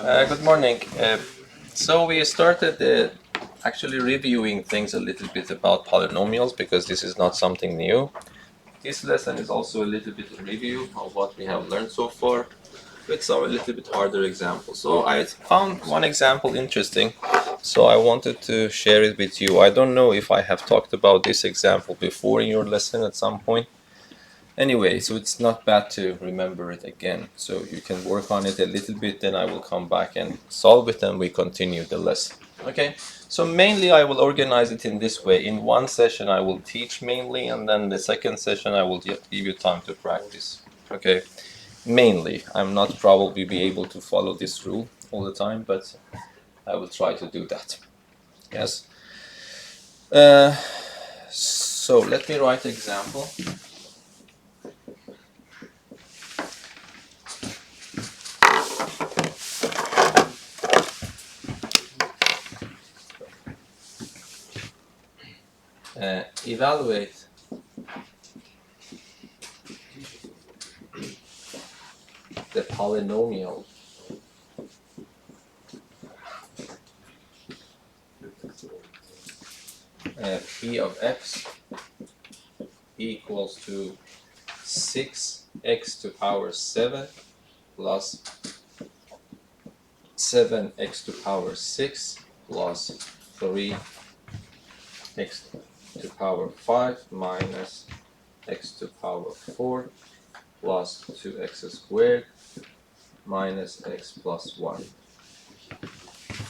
Good morning. So we started actually reviewing things a little bit about polynomials because this is not something new. This lesson is also a little bit of review of what we have learned so far with some a little bit harder examples. So I found one example interesting, so I wanted to share it with you. I don't know if I have talked about this example before in your lesson at some point. Anyway, so it's not bad to remember it again. So you can work on it a little bit, then I will come back and solve it and we continue the lesson. Okay, so mainly I will organize it in this way. In one session I will teach mainly, and then the second session I will give you time to practice. Okay, mainly. I'm not probably be able to follow this rule all the time, but I will try to do that. Yes. So let me write example. Evaluate the polynomial p of x equals to 6x to power 7 plus 7x to power 6 plus 3x to power 5 minus x to power 4 plus 2x squared minus x plus 1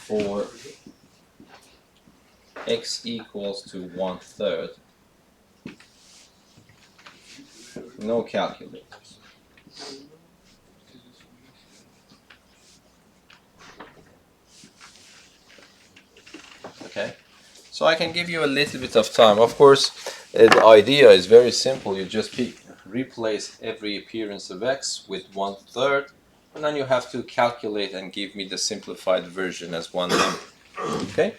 for x equals to 1/3. No calculators. Okay, so I can give you a little bit of time. Of course, the idea is very simple. You just replace every appearance of x with 1/3, and then you have to calculate and give me the simplified version as one number. Okay,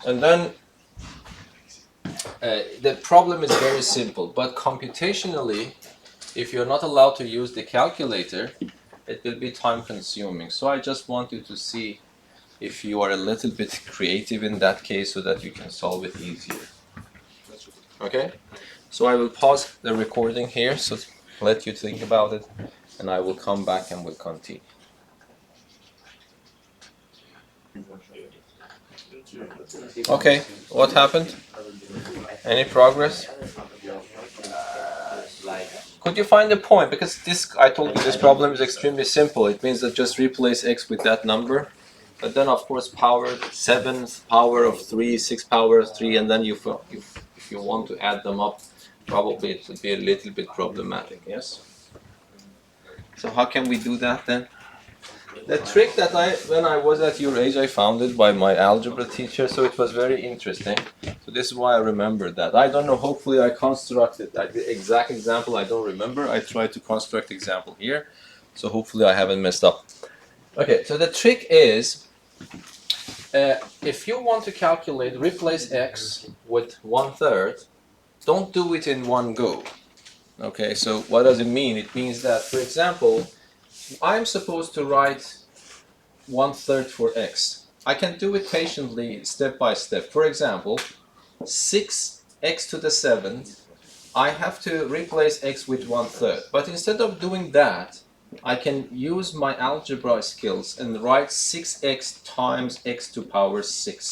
and then the problem is very simple, but computationally, if you're not allowed to use the calculator, it will be time consuming. So I just want you to see if you are a little bit creative in that case so that you can solve it easier. Okay, so I will pause the recording here, so let you think about it, and I will come back and we'll continue. Okay, what happened? Any progress? Could you find the point? Because this, I told you, this problem is extremely simple. It means that just replace x with that number, but then of course power 7, power of 3, 6 power of 3, and then if you want to add them up, probably it would be a little bit problematic. Yes. So how can we do that then? The trick that when I was at your age, I found it by my algebra teacher, so it was very interesting. So this is why I remember that. I don't know, hopefully I constructed that. The exact example I don't remember. I tried to construct example here, so hopefully I haven't messed up. Okay, so the trick is, if you want to calculate, replace x with 1/3, don't do it in one go. Okay, so what does it mean? It means that, for example, I'm supposed to write 1/3 for x. I can do it patiently, step by step. For example, 6x to the 7th, I have to replace x with 1/3. But instead of doing that, I can use my algebra skills and write 6x times x to power 6.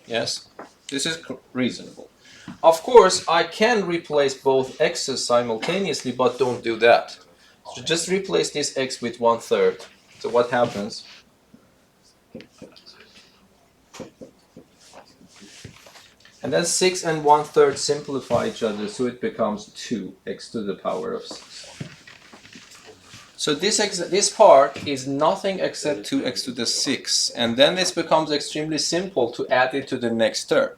Yes, this is reasonable. Of course, I can replace both x's simultaneously, but don't do that. So just replace this x with 1/3. So what happens? And then 6 and 1/3 simplify each other, so it becomes 2x to the power of 6. So this part is nothing except 2x to the 6. And then this becomes extremely simple to add it to the next term.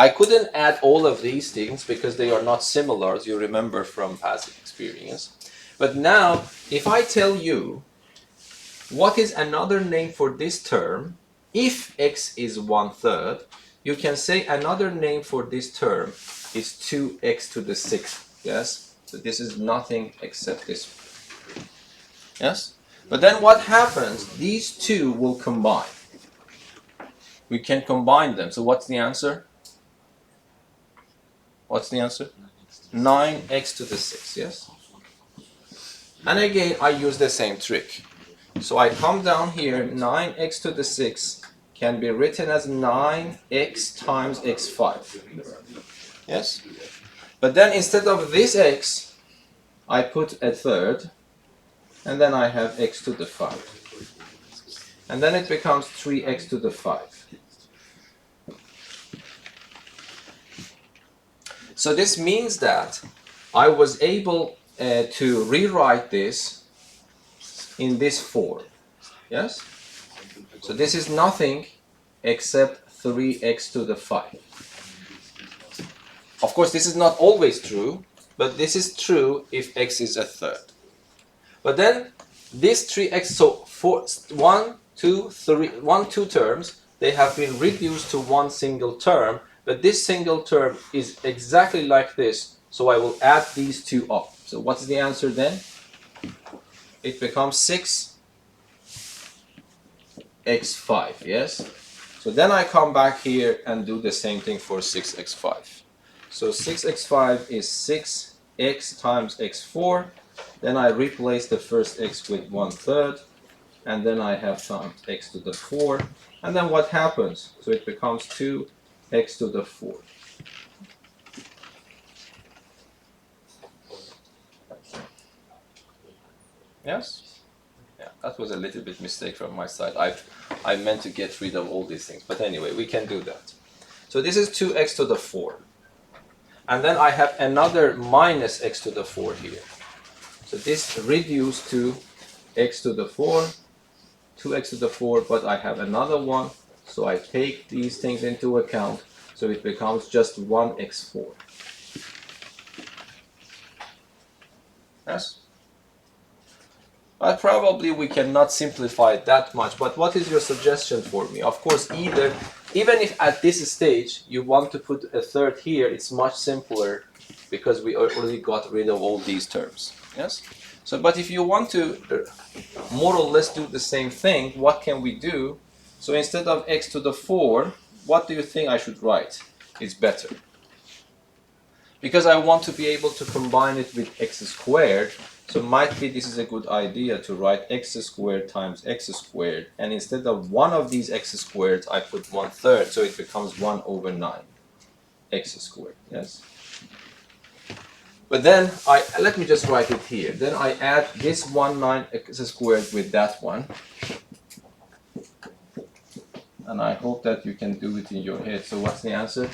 I couldn't add all of these things because they are not similar, as you remember from past experience. But now, if I tell you what is another name for this term, if x is 1/3, you can say another name for this term is 2x to the 6th. Yes? So this is nothing except this. Yes? But then what happens? These two will combine. We can combine them. So what's the answer? What's the answer? 9x to the 6, yes? And again, I use the same trick. So I come down here, 9x to the 6 can be written as 9x times x5. Yes? But then instead of this x, I put a third, and then I have x to the 5. And then it becomes 3x to the 5. So this means that I was able to rewrite this in this form. Yes? So this is nothing except 3x to the 5. Of course, this is not always true, but this is true if x is a third. But then this 3x, so for 1, 2 terms, they have been reduced to one single term, but this single term is exactly like this, so I will add these two up. So what's the answer then? It becomes 6x5, yes? So then I come back here and do the same thing for 6x5. So 6x5 is 6x times x4. Then I replace the first x with 1/3. And then I have times x to the 4. And then what happens? So it becomes 2x to the 4. Yes? Yeah, that was a little bit mistake from my side. I meant to get rid of all these things. But anyway, we can do that. So this is 2x to the 4. And then I have another minus x to the 4 here. So this reduced to x to the 4, 2x to the 4, but I have another one. So I take these things into account. So it becomes just 1x4. Yes? But probably we cannot simplify it that much. But what is your suggestion for me? Of course, even if at this stage you want to put a third here, it's much simpler because we already got rid of all these terms. Yes? So, but if you want to more or less do the same thing, what can we do? So instead of x to the 4, what do you think I should write? It's better. Because I want to be able to combine it with x squared, so might be this is a good idea to write x squared times x squared, and instead of one of these x squareds, I put 1/3, so it becomes 1/9 x squared. Yes. But then let me just write it here. Then I add this 1/9 x squared with that one, and I hope that you can do it in your head. So what's the answer?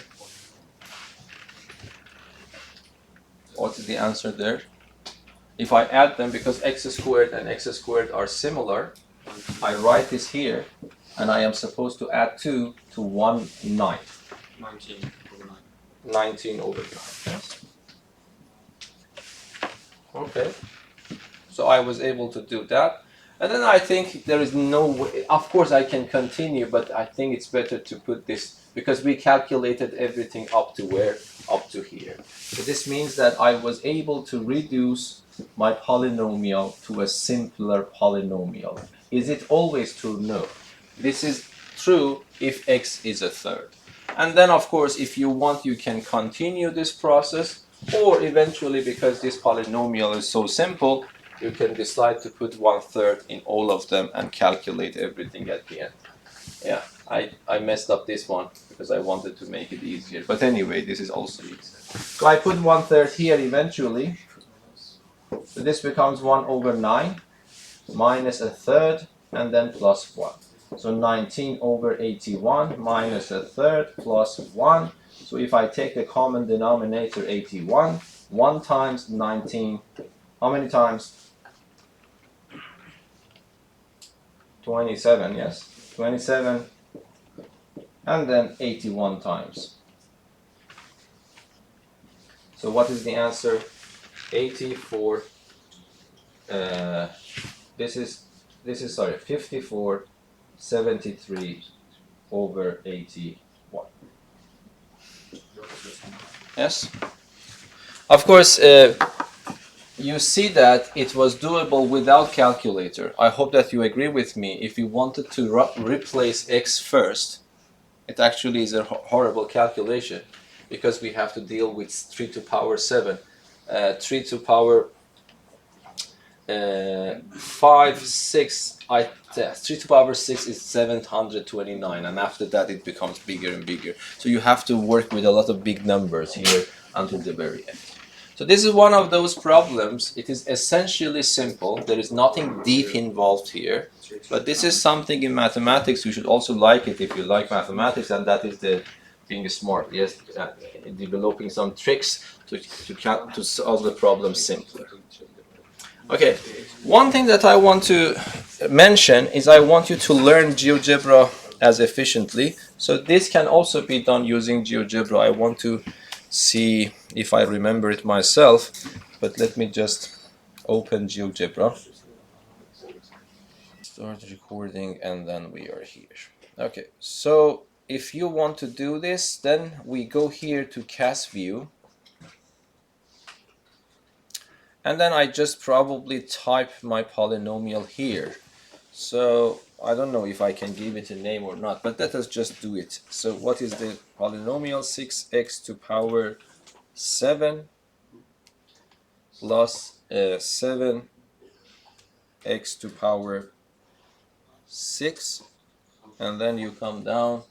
What is the answer there? If I add them, because x squared and x squared are similar, I write this here, and I am supposed to add 2 to 1/9. 19/9. Yes. Okay. So I was able to do that. And then I think there is no way, of course I can continue, but I think it's better to put this, because we calculated everything up to where? Up to here. So this means that I was able to reduce my polynomial to a simpler polynomial. Is it always true? No. This is true if x is a third. And then of course if you want, you can continue this process, or eventually, because this polynomial is so simple, you can decide to put 1/3 in all of them and calculate everything at the end. Yeah, I messed up this one because I wanted to make it easier. But anyway, this is also easy. So I put 1/3 here eventually. So this becomes 1/9 minus a third and then plus 1. So 19/81 minus a third plus 1. So if I take the common denominator 81, 1 times 19, how many times? 27, yes? 27, and then 81 times. So what is the answer? 84, this is 54/73/81. Yes? Of course, you see that it was doable without calculator. I hope that you agree with me. If you wanted to replace x first, it actually is a horrible calculation because we have to deal with 3 to power 7. 3 to power 5, 6, 3 to power 6 is 729, and after that it becomes bigger and bigger. So you have to work with a lot of big numbers here until the very end. So this is one of those problems. It is essentially simple. There is nothing deep involved here. But this is something in mathematics. You should also like it if you like mathematics, and that is the being smart. Yes, developing some tricks to solve the problem simpler. Okay, one thing that I want to mention is I want you to learn GeoGebra as efficiently. So this can also be done using GeoGebra. I want to see if I remember it myself, but let me just open GeoGebra, start recording, and then we are here. Okay, so if you want to do this, then we go here to cast view, and then I just probably type my polynomial here. So I don't know if I can give it a name or not, but let us just do it. So what is the polynomial? 6x to power 7 plus 7x to power 6, and then you come down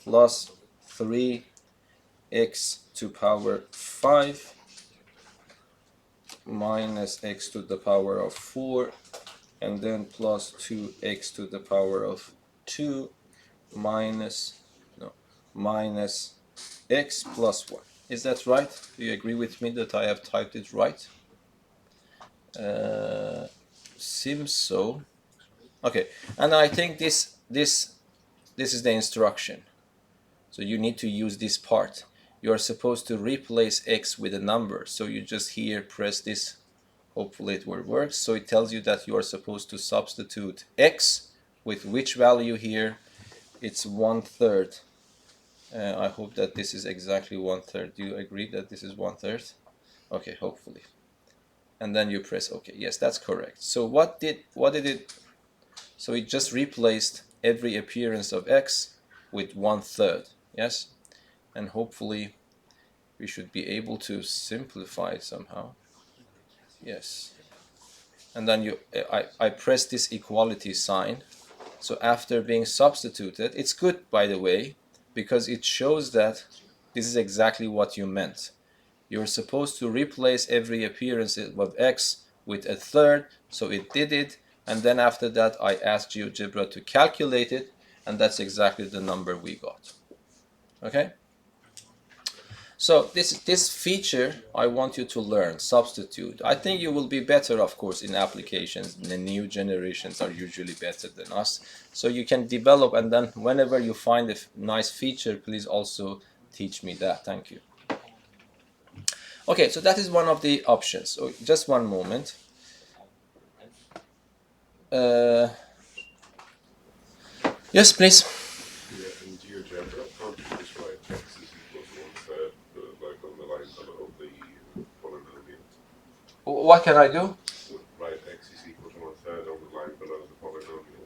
plus 3x to power 5 minus x to the power of 4, and then plus 2x to the power of 2 minus x plus 1. Is that right? Do you agree with me that I have typed it right? Seems so. Okay, and I think this is the instruction. So you need to use this part. You are supposed to replace x with a number. So you just here press this. Hopefully it works. So it tells you that you are supposed to substitute x with which value here? It's 1/3. I hope that this is exactly 1/3. Do you agree that this is 1/3? Okay, hopefully. And then you press OK. Yes, that's correct. So what did it? So it just replaced every appearance of x with 1/3. Yes, and hopefully we should be able to simplify it somehow. Yes, and then I press this equality sign. So after being substituted, it's good, by the way, because it shows that this is exactly what you meant. You're supposed to replace every appearance of x with 1/3, so it did it, and then after that I asked GeoGebra to calculate it, and that's exactly the number we got. Okay? So this feature I want you to learn, substitute. I think you will be better, of course, in applications. The new generations are usually better than us. So you can develop, and then whenever you find a nice feature, please also teach me that. Thank you. Okay, so that is one of the options. So just one moment. Yes, please. Yeah, in GeoGebra, can't you just write x is equal to 1/3, like on the line of the polynomial? What can I do? Write x is equal to 1/3 on the line below the polynomial.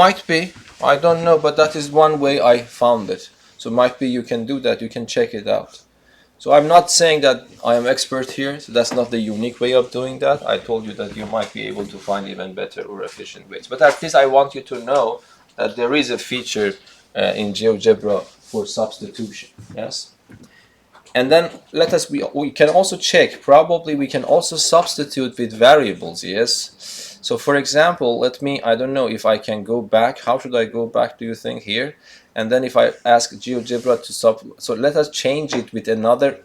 Might be. I don't know, but that is one way I found it. So might be you can do that. You can check it out. So I'm not saying that I am expert here. So that's not the unique way of doing that. I told you that you might be able to find even better or efficient ways. But at least I want you to know that there is a feature in GeoGebra for substitution. Yes. And then we can also check. Probably we can also substitute with variables. Yes. So for example, I don't know if I can go back. How should I go back, do you think, here? And then if I ask GeoGebra to so let us change it with another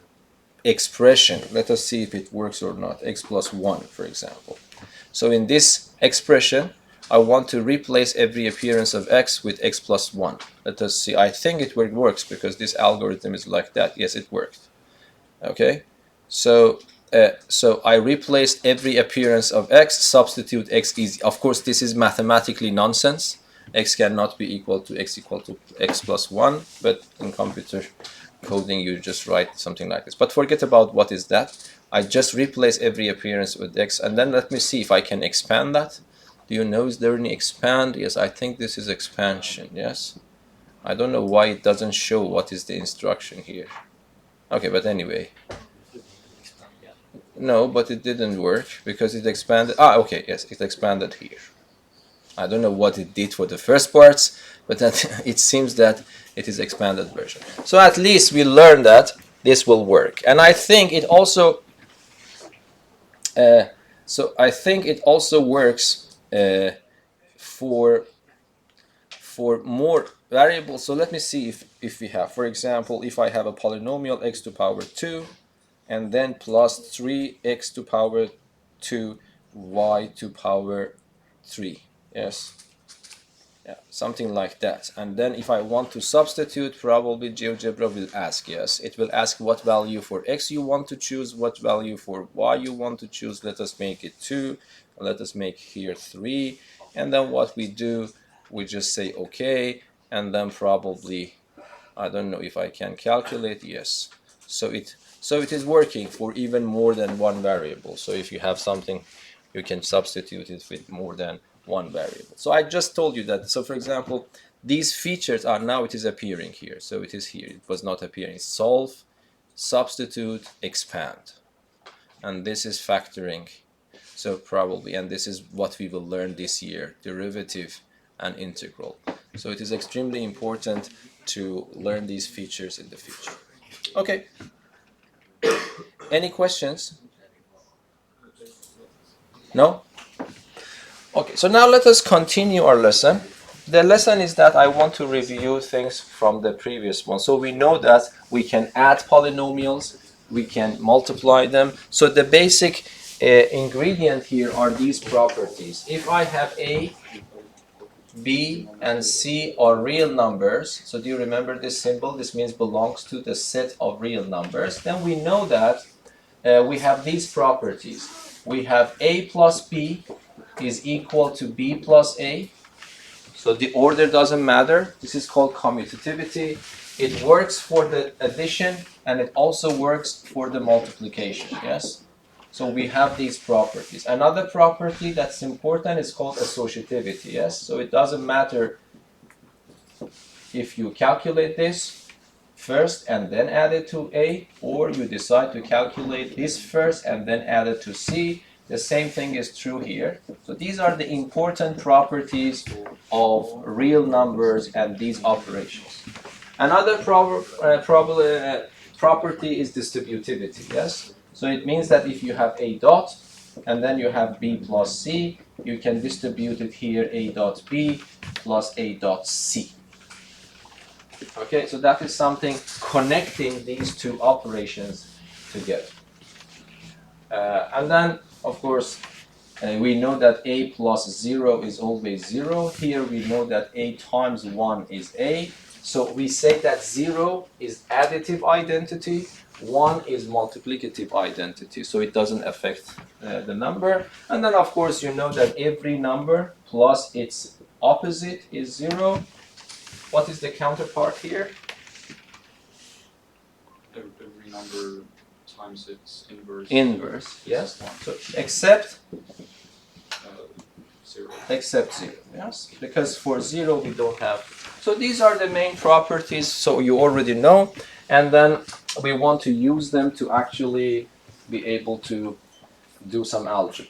expression. Let us see if it works or not. X plus 1, for example. So in this expression, I want to replace every appearance of x with x plus 1. Let us see. I think it works because this algorithm is like that. Yes, it worked. Okay. So I replaced every appearance of x, substitute x easy. Of course, this is mathematically nonsense. X cannot be equal to x plus 1, but in computer coding you just write something like this. But forget about what is that. I just replace every appearance with x, and then let me see if I can expand that. Do you know, is there any expand? Yes, I think this is expansion. Yes, I don't know why it doesn't show what is the instruction here. Okay, but anyway, no, but it didn't work because it expanded. Okay, yes, it expanded here. I don't know what it did for the first parts, but that it seems that it is expanded version. So at least we learned that this will work, and I think it also. I think it also works for more variables. So let me see if we have, for example, if I have a polynomial x to power 2 and then plus 3x to power 2 y to power 3. Yes. Yeah, something like that. And then if I want to substitute, probably GeoGebra will ask, yes, it will ask what value for x you want to choose, what value for y you want to choose. Let us make it 2, let us make here 3, and then what we do, we just say okay, and then probably, I don't know if I can calculate, yes. So it is working for even more than one variable. So if you have something, you can substitute it with more than one variable. So I just told you that. So for example, these features are now, it is appearing here. So it is here. It was not appearing. Solve, substitute, expand. And this is factoring. So probably, and this is what we will learn this year, derivative and integral. So it is extremely important to learn these features in the future. Okay. Any questions? No? Okay, so now let us continue our lesson. The lesson is that I want to review things from the previous one. So we know that we can add polynomials, we can multiply them. So the basic ingredient here are these properties. If I have A, B, and C are real numbers, so do you remember this symbol? This means belongs to the set of real numbers. Then we know that we have these properties. We have A plus B is equal to B plus A. So the order doesn't matter. This is called commutativity. It works for the addition and it also works for the multiplication, yes? So we have these properties. Another property that's important is called associativity, yes? So it doesn't matter if you calculate this first and then add it to A, or you decide to calculate this first and then add it to C. The same thing is true here. So these are the important properties of real numbers and these operations. Another property is distributivity, yes? So it means that if you have A dot and then you have B plus C, you can distribute it here A dot B plus A dot C. Okay, so that is something connecting these two operations together. And then, of course, we know that A plus 0 is always 0. Here we know that A times 1 is A. So we say that 0 is additive identity, 1 is multiplicative identity. So it doesn't affect the number. And then, of course, you know that every number plus its opposite is 0. What is the counterpart here? Every number times its inverse. Inverse, yes. So except 0. Except 0, yes. Because for 0 we don't have. So these are the main properties. So you already know, and then we want to use them to actually be able to do some algebra.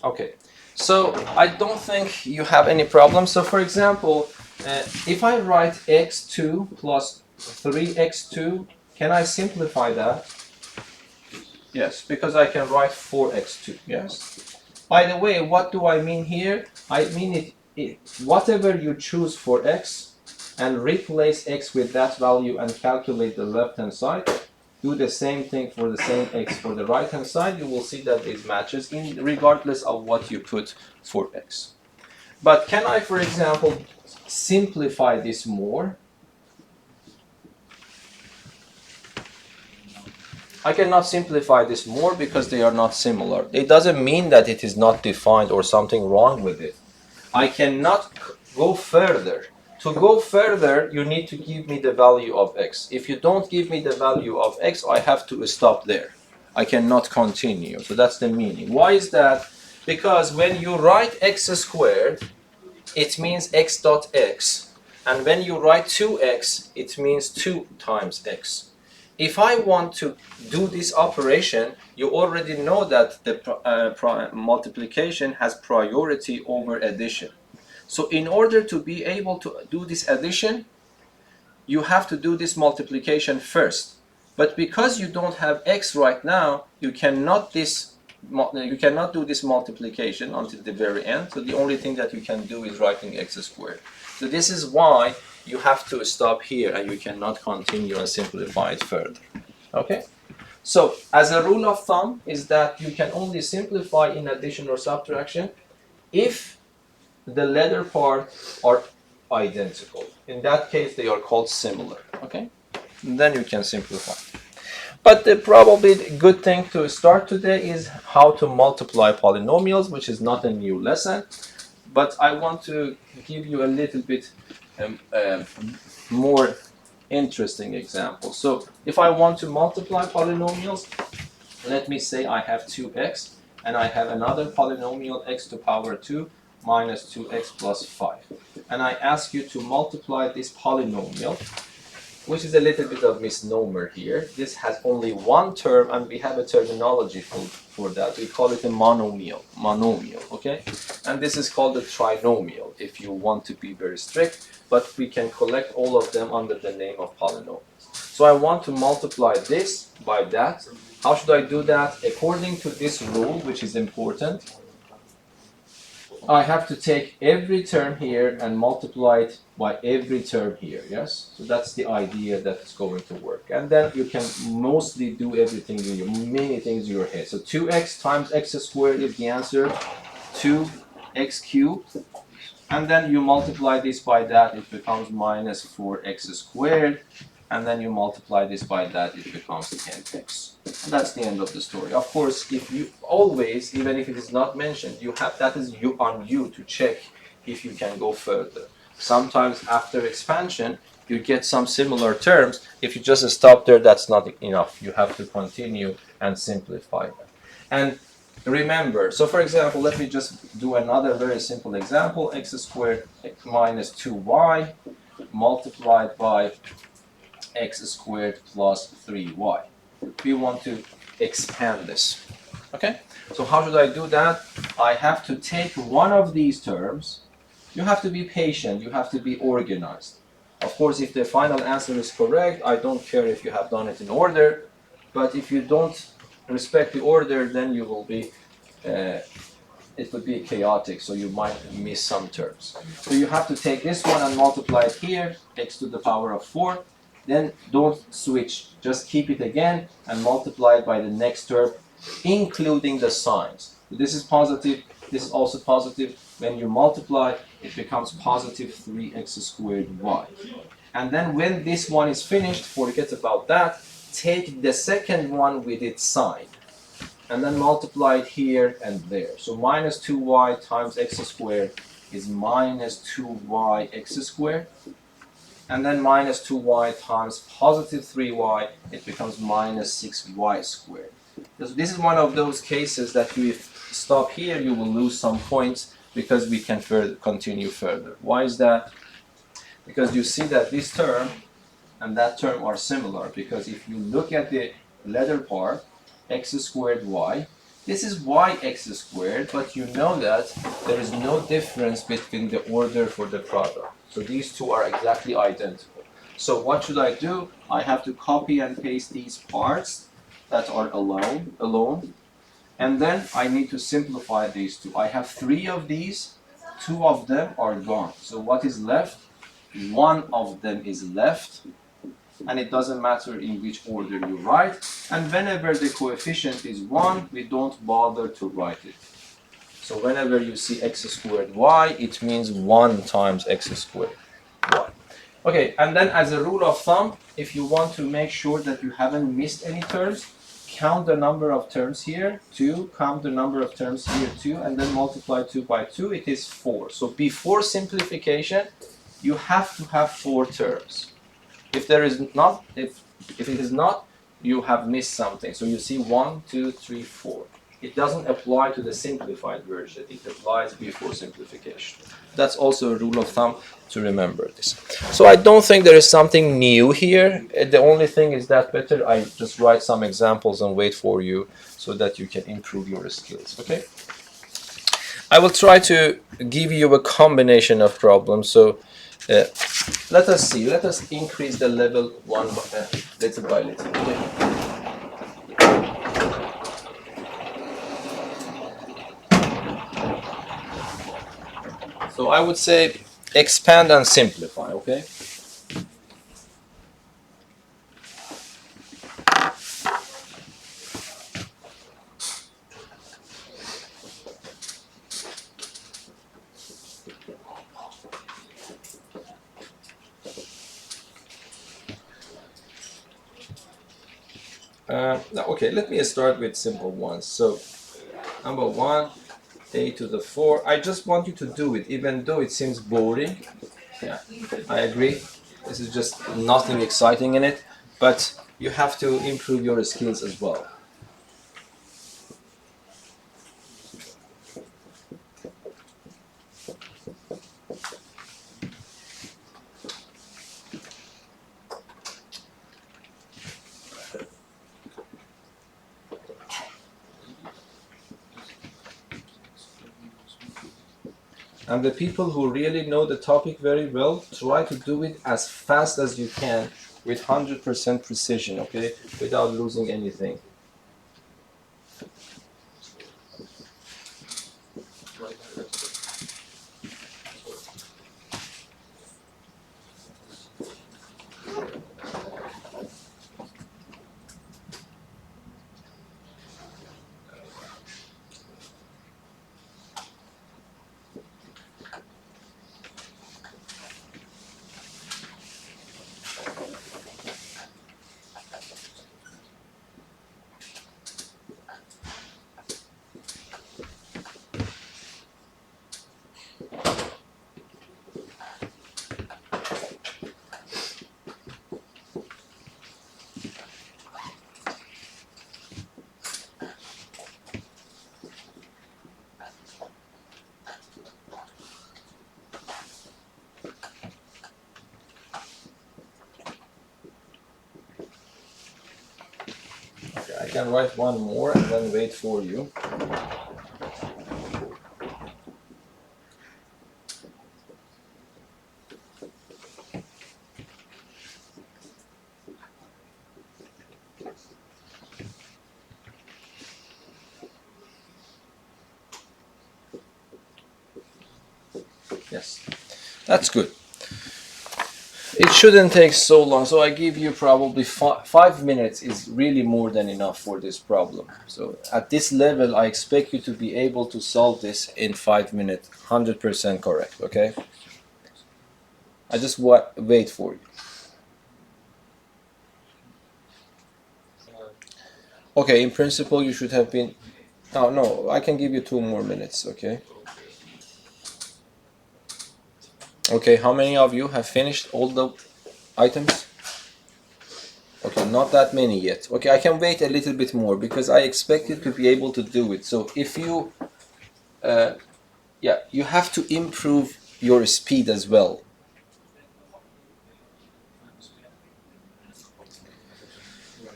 Okay. So I don't think you have any problem. So for example, if I write x2 plus 3x2, can I simplify that? Yes, because I can write 4x2, yes? By the way, what do I mean here? I mean whatever you choose for x and replace x with that value and calculate the left-hand side, do the same thing for the same x for the right-hand side, you will see that it matches regardless of what you put for x. But can I, for example, simplify this more? I cannot simplify this more because they are not similar. It doesn't mean that it is not defined or something wrong with it. I cannot go further. To go further, you need to give me the value of x. If you don't give me the value of x, I have to stop there. I cannot continue. So that's the meaning. Why is that? Because when you write x squared, it means x dot x. And when you write 2x, it means 2 times x. If I want to do this operation, you already know that the multiplication has priority over addition. So in order to be able to do this addition, you have to do this multiplication first. But because you don't have x right now, you cannot do this multiplication until the very end. So the only thing that you can do is writing x squared. So this is why you have to stop here and you cannot continue and simplify it further. Okay? So as a rule of thumb is that you can only simplify in addition or subtraction if the latter part are identical. In that case, they are called similar. Okay? And then you can simplify. But probably the good thing to start today is how to multiply polynomials, which is not a new lesson. But I want to give you a little bit more interesting example. So if I want to multiply polynomials, let me say I have 2x and I have another polynomial x to power 2 minus 2x plus 5. And I ask you to multiply this polynomial, which is a little bit of misnomer here. This has only one term and we have a terminology for that. We call it a monomial, okay? And this is called a trinomial if you want to be very strict, but we can collect all of them under the name of polynomials. So I want to multiply this by that. How should I do that? According to this rule, which is important, I have to take every term here and multiply it by every term here, yes? So that's the idea that it's going to work. And then you can mostly do everything in your, many things in your head. So 2x times x squared is the answer, 2x cubed. And then you multiply this by that, it becomes minus 4x squared. And then you multiply this by that, it becomes 10x. And that's the end of the story. Of course, if you always, even if it is not mentioned, you have that is on you to check if you can go further. Sometimes after expansion, you get some similar terms. If you just stop there, that's not enough. You have to continue and simplify them. And remember, so for example, let me just do another very simple example. X squared minus 2y multiplied by x squared plus 3y. We want to expand this. Okay? So how should I do that? I have to take one of these terms. You have to be patient. You have to be organized. Of course, if the final answer is correct, I don't care if you have done it in order. But if you don't respect the order, then you will be, it would be chaotic. So you might miss some terms. So you have to take this one and multiply it here, x to the power of 4. Then don't switch, just keep it again and multiply it by the next term, including the signs. So this is positive, this is also positive. When you multiply, it becomes positive 3x squared y. And then when this one is finished, forget about that, take the second one with its sign. And then multiply it here and there. So minus 2y times x squared is minus 2y x squared. And then minus 2y times positive 3y, it becomes minus 6y squared. So this is one of those cases that you, if you stop here, you will lose some points because we can continue further. Why is that? Because you see that this term and that term are similar. Because if you look at the latter part, x squared y, this is yx squared, but you know that there is no difference between the order for the product. So these two are exactly identical. So what should I do? I have to copy and paste these parts that are alone. And then I need to simplify these two. I have 3 of these, 2 of them are gone. So what is left? 1 of them is left. And it doesn't matter in which order you write. And whenever the coefficient is 1, we don't bother to write it. So whenever you see x squared y, it means 1 times x squared y. Okay, and then as a rule of thumb, if you want to make sure that you haven't missed any terms, count the number of terms here, 2, count the number of terms here, 2, and then multiply 2 by 2, it is 4. So before simplification, you have to have 4 terms. If there is not, if it is not, you have missed something. So you see 1, 2, 3, 4. It doesn't apply to the simplified version. It applies before simplification. That's also a rule of thumb to remember this. So I don't think there is something new here. The only thing is that better I just write some examples and wait for you so that you can improve your skills. Okay? I will try to give you a combination of problems. So let us see. Let us increase the level little by little. Okay? So I would say expand and simplify, okay? Okay, let me start with simple ones. So number 1, a to the 4. I just want you to do it, even though it seems boring. Yeah, I agree. This is just nothing exciting in it, but you have to improve your skills as well. And the people who really know the topic very well, try to do it as fast as you can with 100% precision, okay? Without losing anything. Okay, I can write one more and then wait for you. Yes, that's good. It shouldn't take so long, so I give you probably 5 minutes is really more than enough for this problem. So at this level, I expect you to be able to solve this in 5 minutes, 100% correct, okay? I just wait for you. Okay, in principle, you should have been... Oh, no, I can give you 2 more minutes, okay? Okay, how many of you have finished all the items? Okay, not that many yet. Okay, I can wait a little bit more because I expect you to be able to do it. So if you, you have to improve your speed as well.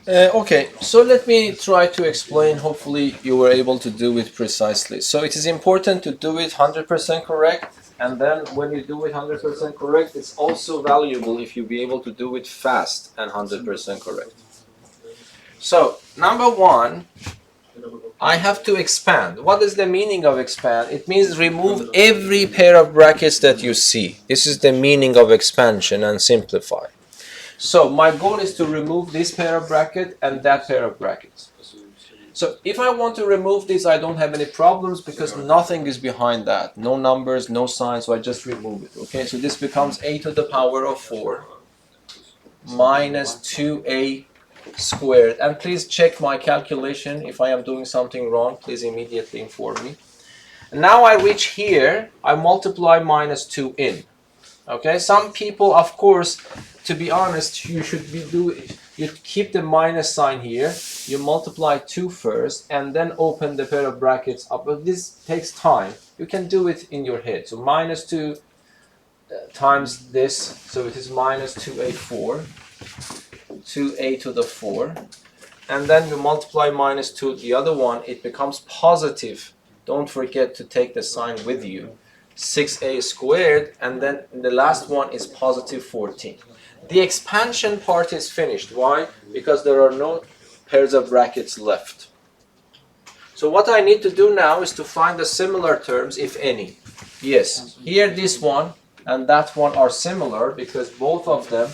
Okay, so let me try to explain. Hopefully you were able to do it precisely. So it is important to do it 100% correct. And then when you do it 100% correct, it's also valuable if you be able to do it fast and 100% correct. So number 1, I have to expand. What is the meaning of expand? It means remove every pair of brackets that you see. This is the meaning of expansion and simplify. So my goal is to remove this pair of brackets and that pair of brackets. So if I want to remove this, I don't have any problems because nothing is behind that. No numbers, no signs, so I just remove it. Okay, so this becomes a to the power of 4 minus 2a squared. And please check my calculation. If I am doing something wrong, please immediately inform me. And now I reach here, I multiply minus 2 in. Okay, some people, of course, to be honest, you should be you keep the minus sign here, you multiply 2 first, and then open the pair of brackets up. But this takes time. You can do it in your head. So minus 2 times this, so it is minus 2a4, 2a to the 4. And then you multiply minus 2 the other one, it becomes positive. Don't forget to take the sign with you. 6a squared, and then the last one is positive 14. The expansion part is finished. Why? Because there are no pairs of brackets left. So what I need to do now is to find the similar terms, if any. Yes, here this one and that one are similar because both of them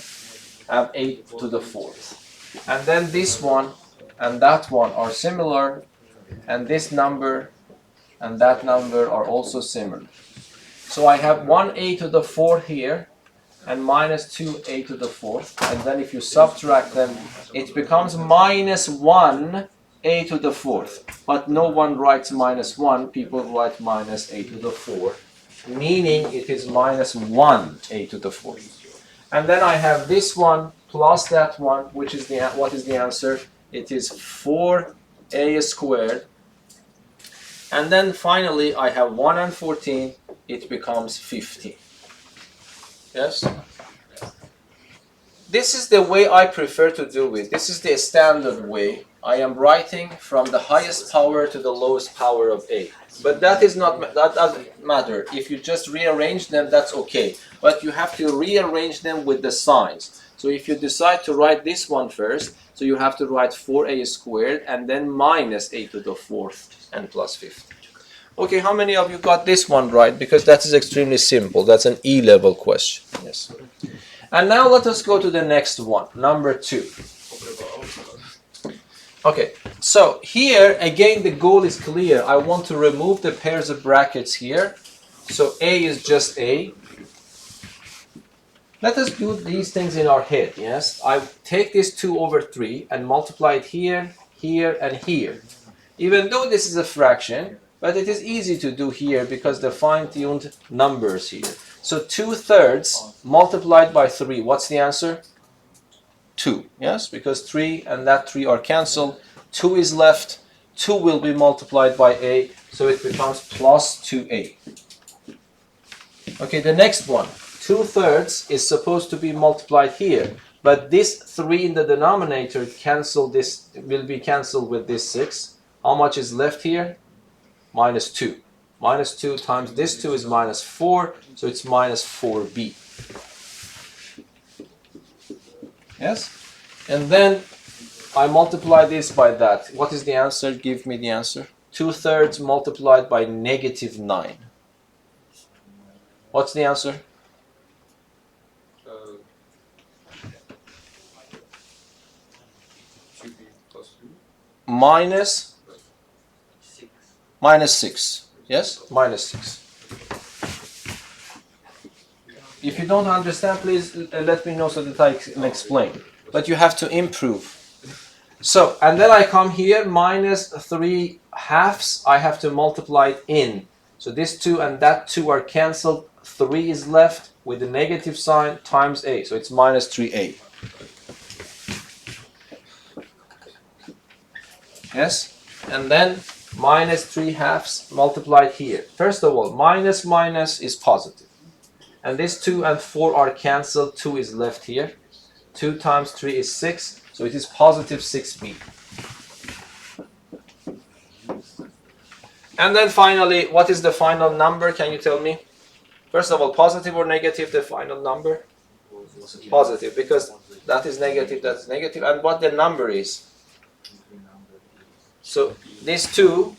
have 8 to the 4th. And then this one and that one are similar, and this number and that number are also similar. So I have 1a to the 4th here and minus 2a to the 4th, and then if you subtract them, it becomes minus 1a to the 4th. But no one writes minus 1, people write minus a to the 4, meaning it is minus 1a to the 4th. And then I have this one plus that one, which is what is the answer? It is 4a squared. And then finally I have 1 and 14, it becomes 15. Yes? This is the way I prefer to do it. This is the standard way. I am writing from the highest power to the lowest power of a. But that doesn't matter. If you just rearrange them, that's okay. But you have to rearrange them with the signs. So if you decide to write this one first, so you have to write 4a squared and then minus a to the 4th and plus 15. Okay, how many of you got this one right? Because that is extremely simple. That's an E-level question. Yes. And now let us go to the next one, number 2. Okay, so here again the goal is clear. I want to remove the pairs of brackets here. So a is just a. Let us do these things in our head, yes? I take this 2 over 3 and multiply it here, here, and here. Even though this is a fraction, but it is easy to do here because the fine-tuned numbers here. So 2/3 multiplied by 3, what's the answer? 2, yes? Because 3 and that 3 are cancelled. 2 is left. 2 will be multiplied by a, so it becomes plus 2a. Okay, the next one. 2/3 is supposed to be multiplied here, but this 3 in the denominator will be cancelled with this 6. How much is left here? Minus 2. Minus 2 times this 2 is minus 4, so it's minus 4b. Yes? And then I multiply this by that. What is the answer? Give me the answer. 2/3 multiplied by negative 9. What's the answer? 2b plus 2. Minus 6. Yes? Minus 6. If you don't understand, please let me know so that I can explain. But you have to improve. So, and then I come here, minus 3/2. I have to multiply it in. So this 2 and that 2 are cancelled. 3 is left with the negative sign times a. So it's minus 3a. Yes? And then minus 3/2 multiplied here. First of all, minus minus is positive. And this 2 and 4 are cancelled. 2 is left here. 2 times 3 is 6. So it is positive 6b. And then finally, what is the final number? Can you tell me? First of all, positive or negative, the final number? Positive, because that is negative, that's negative. And what the number is? So this 2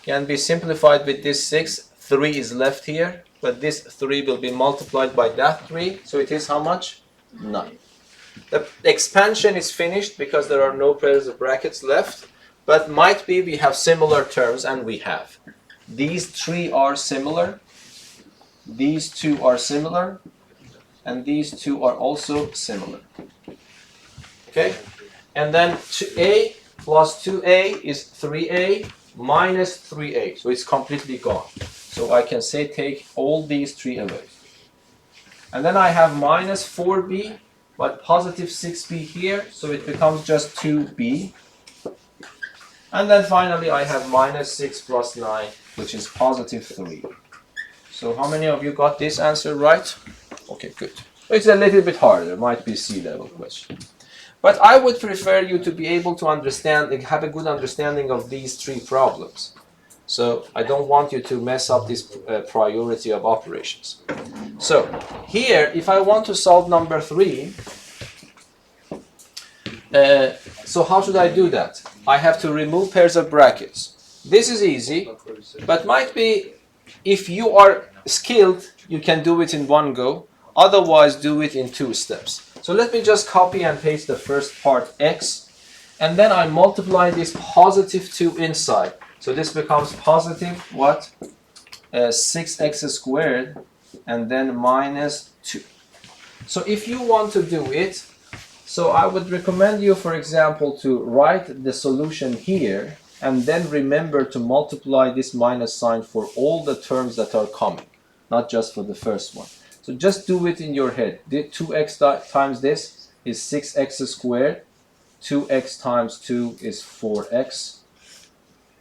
can be simplified with this 6. 3 is left here, but this 3 will be multiplied by that 3. So it is how much? 9. The expansion is finished because there are no pairs of brackets left, but might be we have similar terms, and we have. These 3 are similar, these 2 are similar, and these 2 are also similar. Okay? And then a plus 2a is 3a minus 3a, so it's completely gone. So I can say take all these 3 away. And then I have minus 4b but positive 6b here, so it becomes just 2b. And then finally I have minus 6 plus 9, which is positive 3. So how many of you got this answer right? Okay, good. It's a little bit harder, might be C-level question. But I would prefer you to be able to understand, have a good understanding of these three problems. So I don't want you to mess up this priority of operations. So here, if I want to solve number 3, so how should I do that? I have to remove pairs of brackets. This is easy, but might be if you are skilled, you can do it in one go. Otherwise, do it in 2 steps. So let me just copy and paste the first part x, and then I multiply this positive 2 inside. So this becomes positive what? 6x squared, and then minus 2. So if you want to do it, so I would recommend you, for example, to write the solution here, and then remember to multiply this minus sign for all the terms that are coming, not just for the first one. So just do it in your head. 2x times this is 6x squared. 2x times 2 is 4x.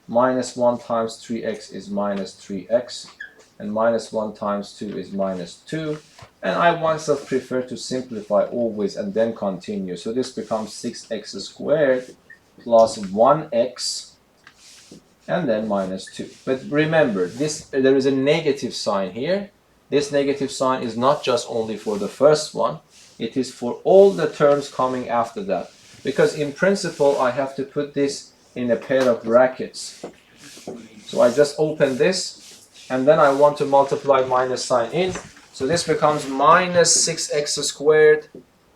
Minus 1 times 3x is minus 3x. And minus 1 times 2 is minus 2. And I myself prefer to simplify always and then continue. So this becomes 6x squared plus 1x and then minus 2. But remember, there is a negative sign here. This negative sign is not just only for the first one, it is for all the terms coming after that. Because in principle, I have to put this in a pair of brackets. So I just open this, and then I want to multiply minus sign in. So this becomes minus 6x squared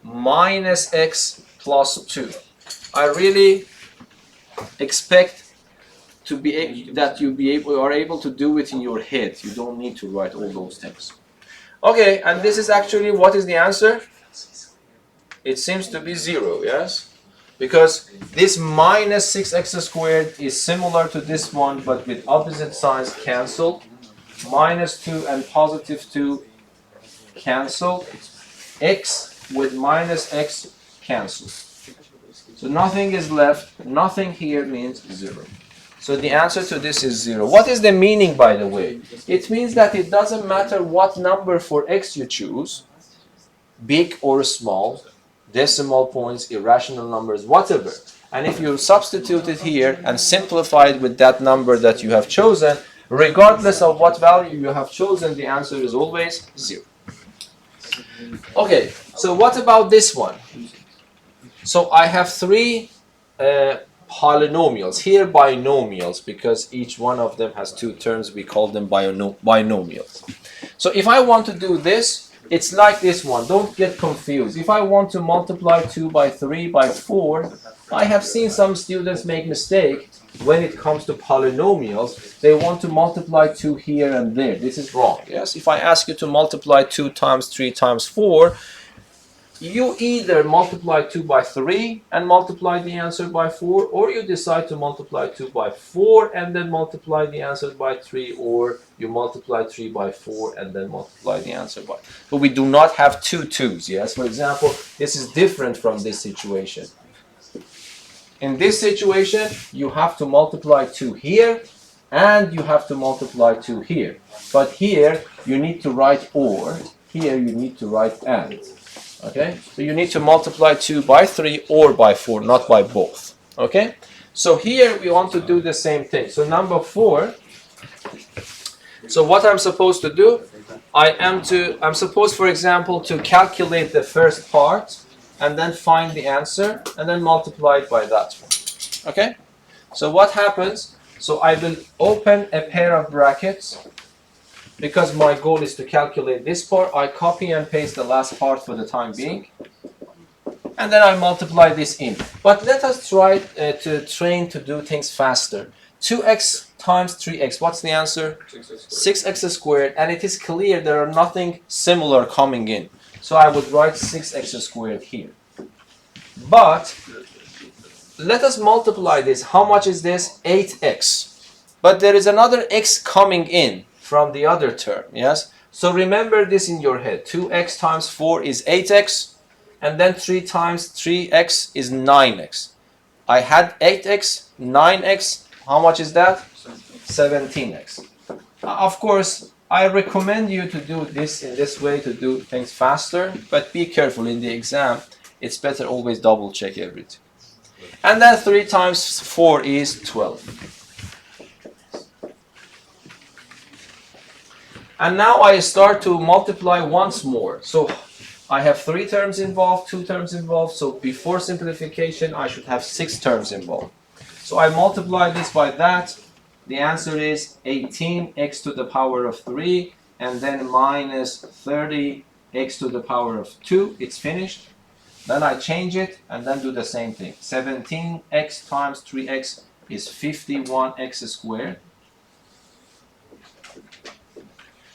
minus x plus 2. I really expect to be that you are able to do it in your head. You don't need to write all those things. Okay, and this is actually, what is the answer? It seems to be 0, yes? Because this minus 6x squared is similar to this one, but with opposite signs cancel. Minus 2 and positive 2 cancel. X with minus x cancel. So nothing is left. Nothing here means 0. So the answer to this is 0. What is the meaning, by the way? It means that it doesn't matter what number for x you choose, big or small, decimal points, irrational numbers, whatever. And if you substitute it here and simplify it with that number that you have chosen, regardless of what value you have chosen, the answer is always 0. Okay, so what about this one? So I have 3 polynomials. Here binomials, because each one of them has 2 terms, we call them binomials. So if I want to do this, it's like this one. Don't get confused. If I want to multiply 2 by 3 by 4, I have seen some students make mistake when it comes to polynomials. They want to multiply 2 here and there. This is wrong. Yes, if I ask you to multiply 2 times 3 times 4, you either multiply 2 by 3 and multiply the answer by 4, or you decide to multiply 2 by 4 and then multiply the answer by 3, or you multiply 3 by 4 and then multiply the answer by. But we do not have 2 2's, yes? For example, this is different from this situation. In this situation, you have to multiply 2 here and you have to multiply 2 here. But here, you need to write or. Here, you need to write and. Okay, so you need to multiply 2 by 3 or by 4, not by both. Okay, so here we want to do the same thing. So number 4, so what I'm supposed to do, I'm supposed, for example, to calculate the first part and then find the answer and then multiply it by that one. Okay, so what happens? So I will open a pair of brackets. Because my goal is to calculate this part, I copy and paste the last part for the time being. And then I multiply this in. But let us try to train to do things faster. 2x times 3x, what's the answer? 6x squared. And it is clear there are nothing similar coming in. So I would write 6x squared here. But let us multiply this. How much is this? 8x. But there is another x coming in from the other term, yes? So remember this in your head. 2x times 4 is 8x. and then 3 times 3x is 9x. I had 8x, 9x, how much is that? 17x. Of course, I recommend you to do this in this way to do things faster, but be careful in the exam. It's better always double check everything. And then 3 times 4 is 12. And now I start to multiply once more. So I have 3 terms involved, 2 terms involved. So before simplification, I should have 6 terms involved. So I multiply this by that. The answer is 18x to the power of 3, and then minus 30x to the power of 2. It's finished. Then I change it and then do the same thing. 17x times 3x is 51x squared.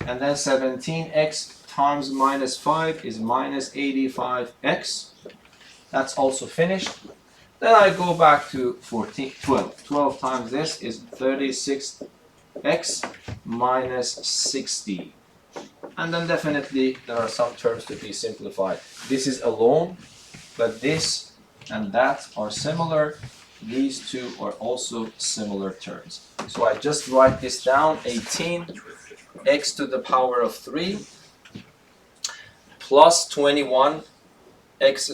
And then 17x times minus 5 is minus 85x. That's also finished. Then I go back to 12. 12 times this is 36x minus 60. And then definitely there are some terms to be simplified. This is alone, but this and that are similar. These two are also similar terms. So I just write this down, 18x to the power of 3 plus 21x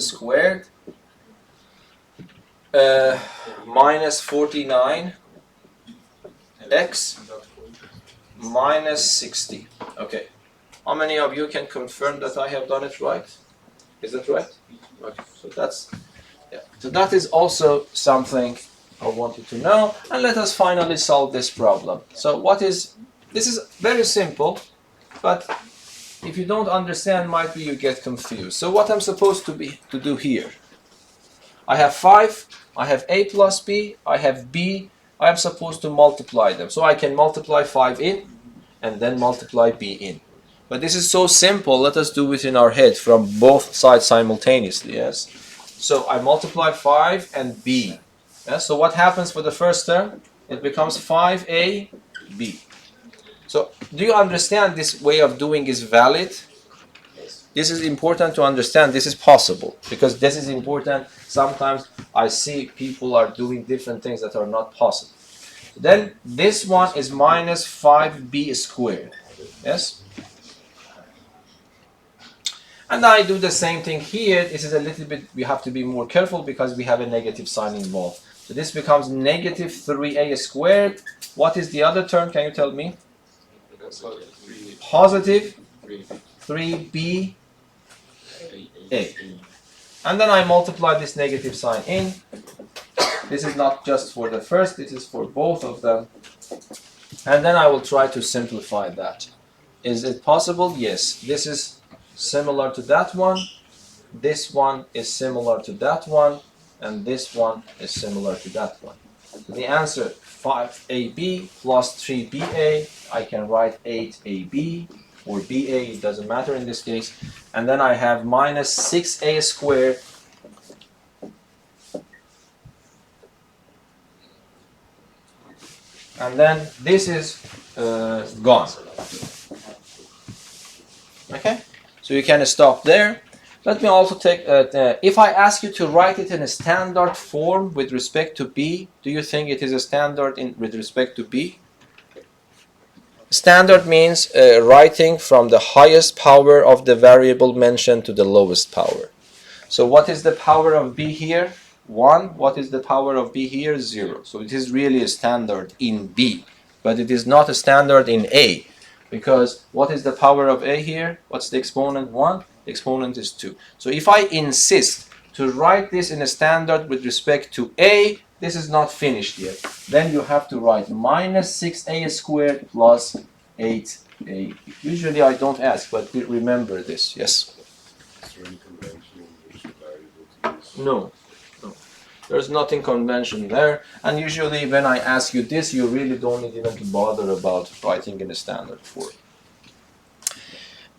squared minus 49x minus 60. Okay. How many of you can confirm that I have done it right? Is that right? Okay. So that is also something I wanted to know. And let us finally solve this problem. So this is very simple, but if you don't understand, might be you get confused. So what I'm supposed to do here? I have 5, I have a plus b, I have b, I am supposed to multiply them. So I can multiply 5 in and then multiply b in. But this is so simple, let us do it in our head from both sides simultaneously, yes? So I multiply 5 and b. Yes? So what happens for the first term? It becomes 5ab. So do you understand this way of doing is valid? This is important to understand. This is possible because this is important. Sometimes I see people are doing different things that are not possible. Then this one is minus 5b squared. Yes? And I do the same thing here. This is a little bit, we have to be more careful because we have a negative sign involved. So this becomes negative 3a squared. What is the other term? Can you tell me? Positive 3b a. And then I multiply this negative sign in. This is not just for the first, this is for both of them. And then I will try to simplify that. Is it possible? Yes. This is similar to that one. This one is similar to that one. And this one is similar to that one. So the answer 5ab plus 3ba, I can write 8ab or ba, it doesn't matter in this case. And then I have minus 6a squared and then this is gone. Okay, so you can stop there. Let me also take, if I ask you to write it in a standard form with respect to b, do you think it is a standard with respect to b? Standard means writing from the highest power of the variable mentioned to the lowest power. So what is the power of b here? 1. What is the power of b here? 0. So it is really a standard in b, but it is not a standard in a, because what is the power of a here? What's the exponent? 1. The exponent is 2. So if I insist to write this in a standard with respect to a, this is not finished yet. Then you have to write minus 6a squared plus 8a. Usually I don't ask, but remember this. Yes? Is there any convention in which the variables is? No. There's nothing convention there. And usually when I ask you this, you really don't need even to bother about writing in a standard form.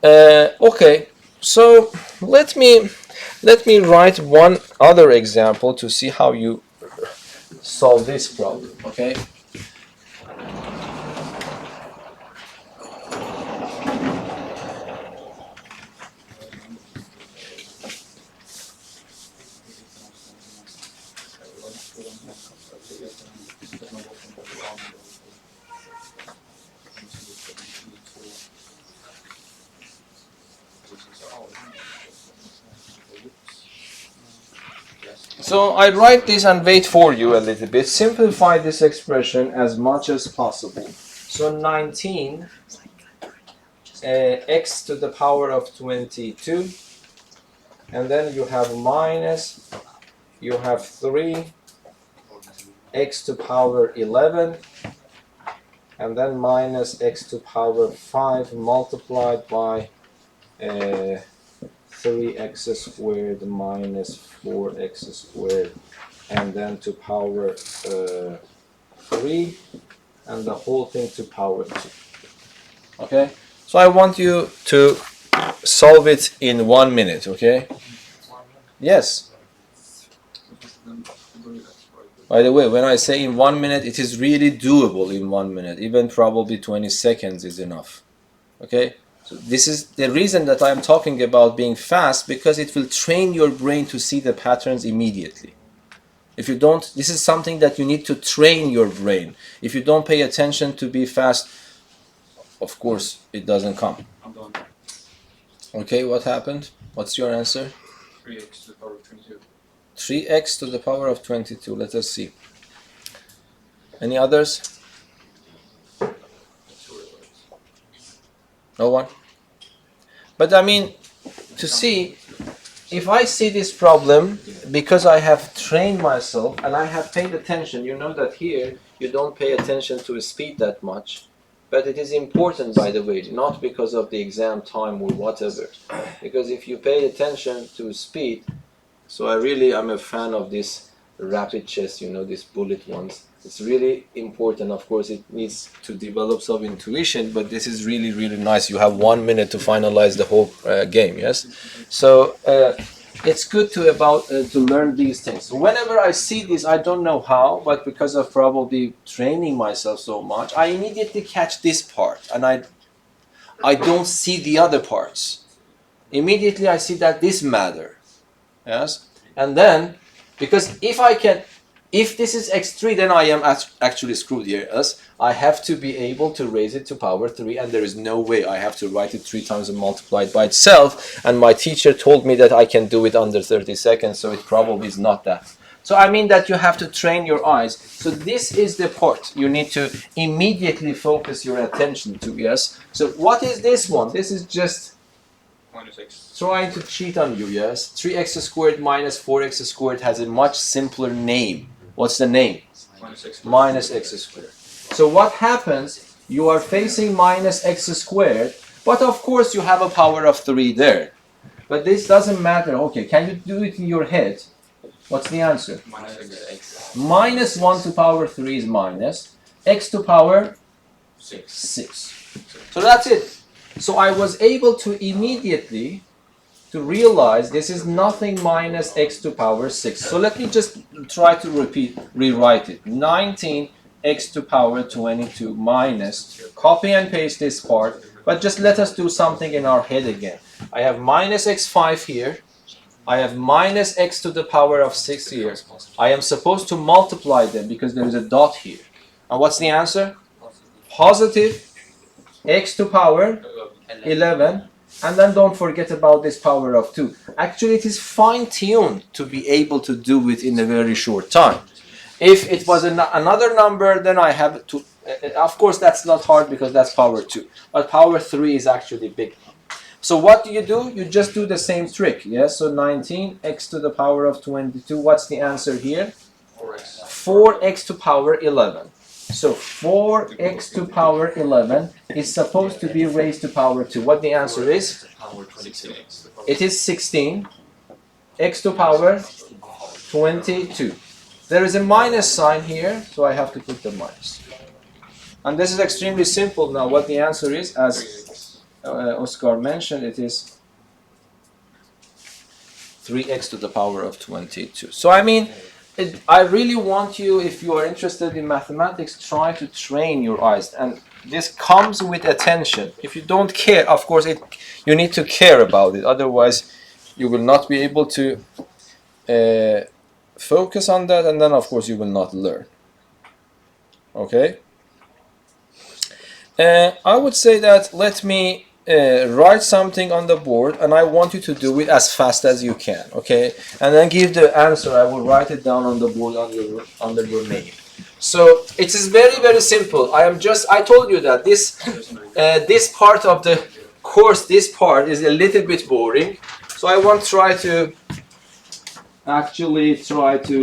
Okay, so let me write one other example to see how you solve this problem, okay? So I write this and wait for you a little bit. Simplify this expression as much as possible. So 19 x to the power of 22, and then you have minus, you have 3 x to power 11, and then minus x to power 5 multiplied by 3x squared minus 4x squared, and then to power 3, and the whole thing to power 2. Okay? So I want you to solve it in 1 minute, okay? Yes. By the way, when I say in 1 minute, it is really doable in 1 minute. Even probably 20 seconds is enough. Okay? So this is the reason that I'm talking about being fast, because it will train your brain to see the patterns immediately. If you don't, this is something that you need to train your brain. If you don't pay attention to be fast, of course, it doesn't come. I'm done. Okay, what happened? What's your answer? 3x to the power of 22. 3x to the power of 22. Let us see. Any others? No one? But I mean, to see, if I see this problem, because I have trained myself and I have paid attention, you know that here you don't pay attention to speed that much. But it is important, by the way, not because of the exam time or whatever. Because if you pay attention to speed, so I'm a fan of this rapid chess, you know, these bullet ones. It's really important. Of course, it needs to develop some intuition, but this is really, really nice. You have 1 minute to finalize the whole game, yes? So it's good to learn these things. So whenever I see this, I don't know how, but because of probably training myself so much, I immediately catch this part, and I don't see the other parts. Immediately I see that this matter, yes? And then, because if this is x3, then I am actually screwed here, as I have to be able to raise it to power 3, and there is no way. I have to write it 3 times and multiply it by itself, and my teacher told me that I can do it under 30 seconds, so it probably is not that. So I mean that you have to train your eyes. So this is the part you need to immediately focus your attention to, yes? So what is this one? This is just Minus x. trying to cheat on you, yes? 3x squared minus 4x squared has a much simpler name. What's the name? Minus x. Minus x squared. So what happens? You are facing minus x squared, but of course you have a power of 3 there. But this doesn't matter. Okay, can you do it in your head? What's the answer? Minus x. Minus 1 to power 3 is minus. X to power 6. So that's it. So I was able to immediately to realize this is nothing minus x to power 6. So let me just try to rewrite it. 19 x to power 22 minus, copy and paste this part, but just let us do something in our head again. I have minus x5 here. I have minus x to the power of 6 here. I am supposed to multiply them because there is a dot here. And what's the answer? Positive x to power 11. And then don't forget about this power of 2. Actually, it is fine-tuned to be able to do it in a very short time. If it was another number, then I have to... of course, that's not hard because that's power 2. But power 3 is actually big. So what do? You just do the same trick. Yes? So 19 x to the power of 22. What's the answer here? 4x. 4x to power 11. So 4x to power 11 is supposed to be raised to power 2. What the answer is? Power 26. It is 16. X to power 22. There is a minus sign here, so I have to put the minus. And this is extremely simple now. What the answer is, as Oscar mentioned, it is 3x to the power of 22. So I mean, I really want you, if you are interested in mathematics, try to train your eyes. And this comes with attention. If you don't care, of course, you need to care about it. Otherwise, you will not be able to focus on that. And then, of course, you will not learn. Okay? I would say that let me write something on the board, and I want you to do it as fast as you can, okay? And then give the answer. I will write it down on the board under your name. So it is very, very simple. I told you that this part of the course, this part is a little bit boring. So I want to try to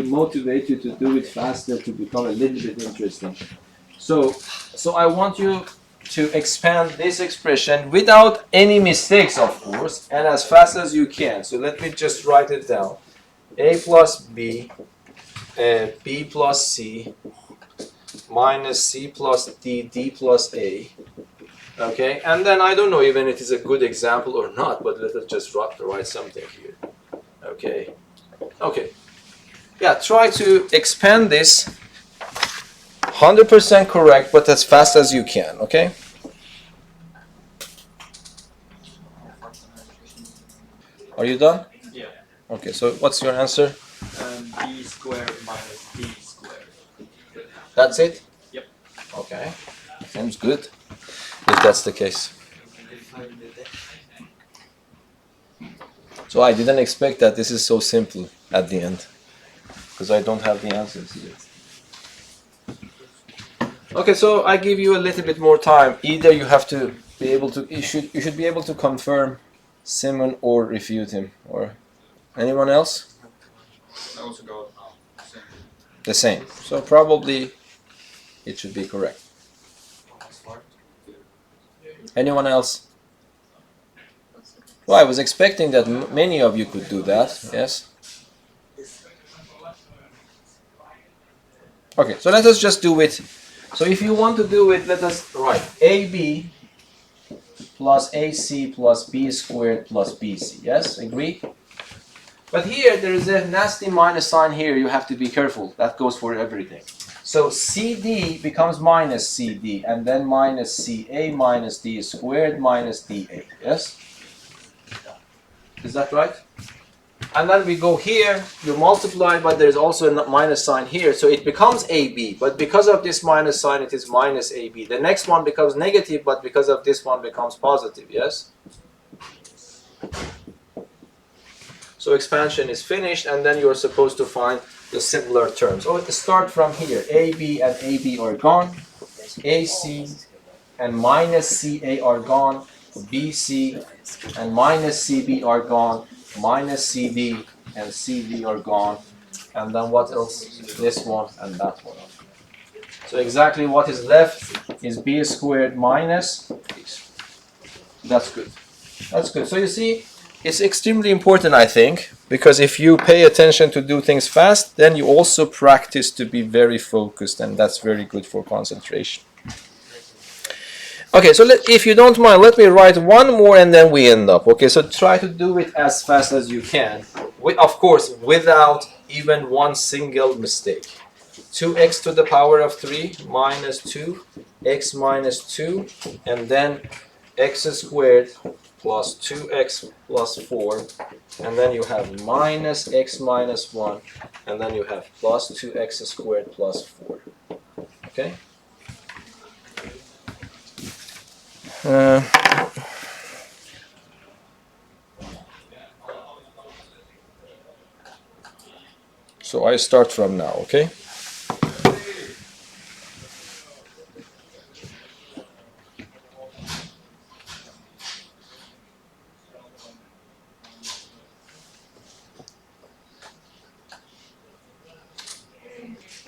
motivate you to do it faster, to become a little bit interesting. So I want you to expand this expression without any mistakes, of course, and as fast as you can. So let me just write it down. A plus B, B plus C, minus C plus D, D plus A. Okay, and then I don't know even if it is a good example or not, but let us just write something here. Okay. Okay. Yeah, try to expand this 100% correct, but as fast as you can, okay? Are you done? Yeah. Okay, so what's your answer? B squared minus D squared. That's it? Yep. Okay, seems good, if that's the case. So I didn't expect that this is so simple at the end, because I don't have the answers yet. Okay, so I give you a little bit more time. Either you have to be able to, you should be able to confirm Simon or refute him, or anyone else? I also got The same. So probably it should be correct. Anyone else? Well, I was expecting that many of you could do that, yes? Okay, so let us just do it. So if you want to do it, let us write AB plus AC plus B squared plus BC. Yes, agree? But here there is a nasty minus sign here. You have to be careful. That goes for everything. So CD becomes minus CD, and then minus CA minus D squared minus DA. Yes? Is that right? And then we go here, you multiply, but there's also a minus sign here, so it becomes AB, but because of this minus sign, it is minus AB. The next one becomes negative, but because of this one becomes positive, yes? So expansion is finished, and then you're supposed to find the similar terms. Oh, start from here. AB and AB are gone. AC and minus CA are gone. BC and minus CB are gone. Minus CD and CD are gone. And then what else? This one and that one. So exactly what is left is B squared minus. That's good. That's good. So you see, it's extremely important, I think, because if you pay attention to do things fast, then you also practice to be very focused, and that's very good for concentration. Okay, so if you don't mind, let me write one more and then we end up. Okay, so try to do it as fast as you can. Of course, without even one single mistake. 2x to the power of 3 minus 2, x minus 2, and then x squared plus 2x plus 4, and then you have minus x minus 1, and then you have plus 2x squared plus 4. Okay? So I start from now, okay?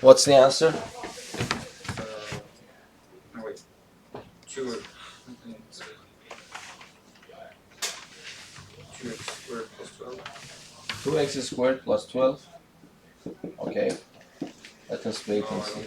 What's the answer? no wait. 2 2x squared plus 12. 2x squared plus 12. Okay. Let us wait and see.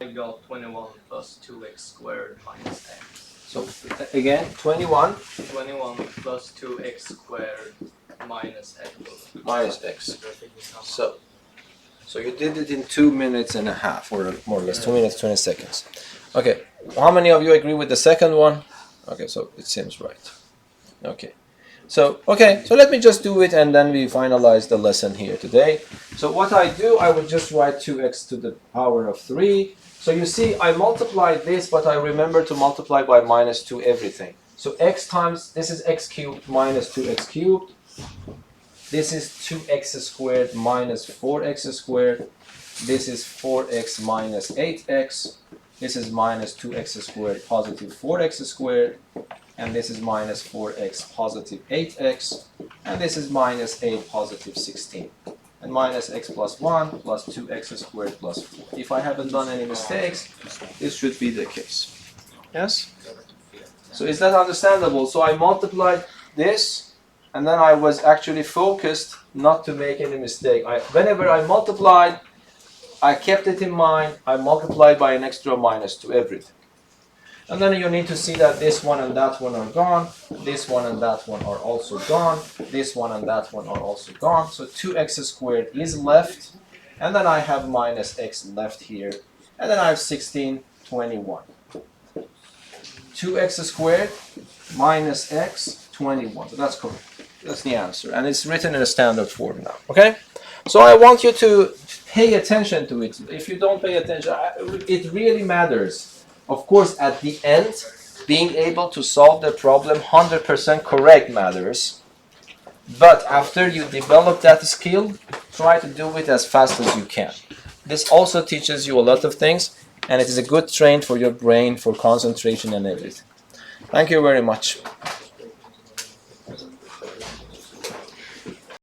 I got 21 plus 2x squared minus x. So again, 21 21 plus 2x squared minus x. minus x. So you did it in 2 minutes and a half, or more or less 2 minutes, 20 seconds. Okay, how many of you agree with the second one? Okay, so it seems right. Okay. So let me just do it and then we finalize the lesson here today. So what I do, I would just write 2x to the power of 3. So you see, I multiply this, but I remember to multiply by minus 2 everything. So x times, this is x cubed minus 2x cubed. This is 2x squared minus 4x squared. This is 4x minus 8x. This is minus 2x squared positive 4x squared. And this is minus 4x positive 8x. And this is minus 8 positive 16. And minus x plus 1 plus 2x squared plus 4. If I haven't done any mistakes, this should be the case. Yes? So is that understandable? So I multiplied this, and then I was actually focused not to make any mistake. Whenever I multiplied, I kept it in mind. I multiplied by an extra minus to everything. And then you need to see that this one and that one are gone. This one and that one are also gone. This one and that one are also gone. So 2x squared is left. And then I have minus x left here. And then I have 16, 21. 2x squared minus x, 21. So that's correct. That's the answer. And it's written in a standard form now. Okay? So I want you to pay attention to it. If you don't pay attention, it really matters. Of course, at the end, being able to solve the problem 100% correct matters. But after you develop that skill, try to do it as fast as you can. This also teaches you a lot of things, and it is a good train for your brain for concentration and everything. Thank you very much.